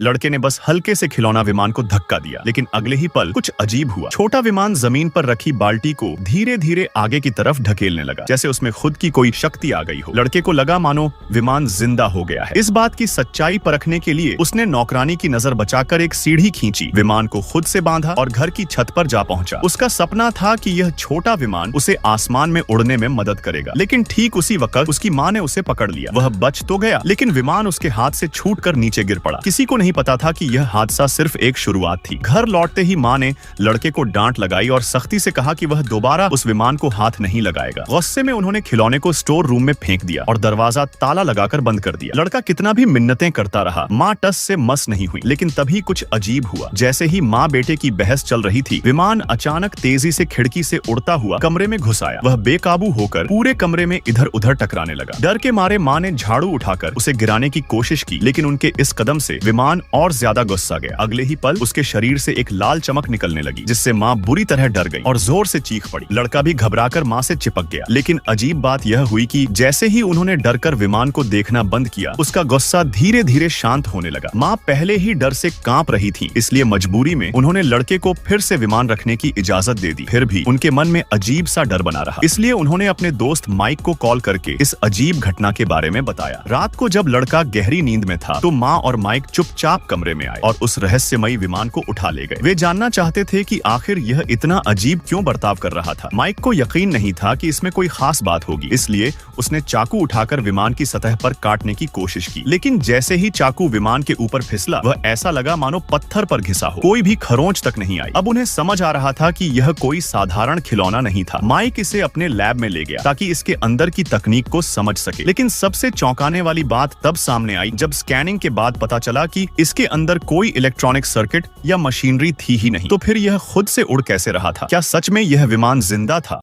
लड़के ने बस हल्के से खिलौना विमान को धक्का दिया, लेकिन अगले ही पल कुछ अजीब हुआ। छोटा विमान जमीन पर रखी बाल्टी को धीरे धीरे आगे की तरफ ढकेलने लगा, जैसे उसमें खुद की कोई शक्ति आ गई हो। लड़के को लगा मानो विमान जिंदा हो गया है। इस बात की सच्चाई परखने के लिए उसने नौकरानी की नजर बचाकर एक सीढ़ी खींची, विमान को खुद से बांधा और घर की छत पर जा पहुंचा। उसका सपना था कि यह छोटा विमान उसे आसमान में उड़ने में मदद करेगा, लेकिन ठीक उसी वक्त उसकी माँ ने उसे पकड़ लिया। वह बच तो गया, लेकिन विमान उसके हाथ से छूटकर नीचे गिर पड़ा। किसी को नहीं पता था कि यह हादसा सिर्फ एक शुरुआत थी। घर लौटते ही माँ ने लड़के को डांट लगाई और सख्ती से कहा कि वह दोबारा उस विमान को हाथ नहीं लगाएगा। गुस्से में उन्होंने खिलौने को स्टोर रूम में फेंक दिया और दरवाजा ताला लगाकर बंद कर दिया। लड़का कितना भी मिन्नतें करता रहा, माँ टस से मस नहीं हुई। लेकिन तभी कुछ अजीब हुआ। जैसे ही माँ बेटे की बहस चल रही थी, विमान अचानक तेजी से खिड़की से उड़ता हुआ कमरे में घुस आया। वह बेकाबू होकर पूरे कमरे में इधर उधर टकराने लगा। डर के मारे माँ ने झाड़ू उठाकर उसे गिराने की कोशिश की, लेकिन उनके इस कदम से विमान और ज्यादा गुस्सा गया। अगले ही पल उसके शरीर से एक लाल चमक निकलने लगी, जिससे माँ बुरी तरह डर गई और जोर से चीख पड़ी। लड़का भी घबराकर माँ से चिपक गया। लेकिन अजीब बात यह हुई कि जैसे ही उन्होंने डरकर विमान को देखना बंद किया, उसका गुस्सा धीरे धीरे शांत होने लगा। माँ पहले ही डर से कांप रही थी, इसलिए मजबूरी में उन्होंने लड़के को फिर से विमान रखने की इजाजत दे दी। फिर भी उनके मन में अजीब सा डर बना रहा, इसलिए उन्होंने अपने दोस्त माइक को कॉल करके इस अजीब घटना के बारे में बताया। रात को जब लड़का गहरी नींद में था, तो माँ और माइक चुपचाप कमरे में आए और उस रहस्यमयी विमान को उठा ले गए। वे जानना चाहते थे कि आखिर यह इतना अजीब क्यों बर्ताव कर रहा था। माइक को यकीन नहीं था कि इसमें कोई खास बात होगी, इसलिए उसने चाकू उठाकर विमान की सतह पर काटने की कोशिश की। लेकिन जैसे ही चाकू विमान के ऊपर फिसला, वह ऐसा लगा मानो पत्थर पर घिसा हो। कोई भी खरोंच तक नहीं आई। अब उन्हें समझ आ रहा था कि यह कोई साधारण खिलौना नहीं था। माइक इसे अपने लैब में ले गया ताकि इसके अंदर की तकनीक को समझ सके। लेकिन सबसे चौंकाने वाली बात तब सामने आई जब स्कैनिंग के बाद पता चला कि इसके अंदर कोई इलेक्ट्रॉनिक सर्किट या मशीनरी थी ही नहीं। तो फिर यह खुद से उड़ कैसे रहा था? क्या सच में यह विमान जिंदा था?